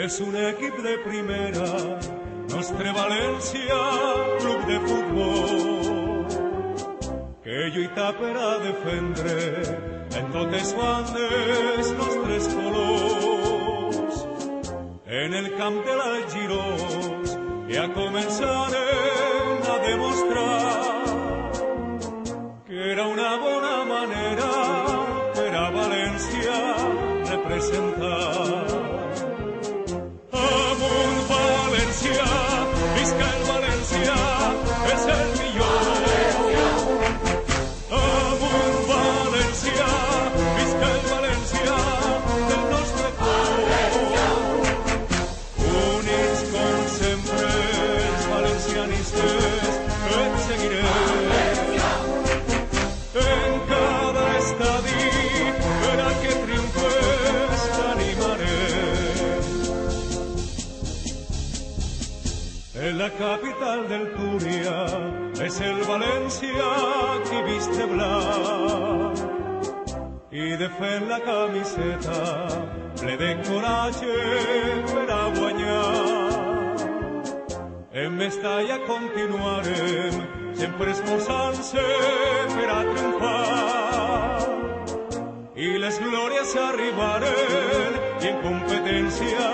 És un equip de primera, Nostre València, club de futbol, que lluita per a defendre en totes bandes nostres colors. En el camp de l'Algirós ja començarem a demostrar que era una bona manera per a València representar. Visca el València, és el millor. Amunt València, visca el València del nostre cor. Units com sempre els valencianistes et seguirem. En cada estadi per a que triomfes t'animarem. En la capital del Túria és el València qui vist de blanc i defèn la camiseta ple de coratge per a guanyar. En Mestalla continuarem sempre esforçant-se per a triomfar i les glòries arribaren i en competència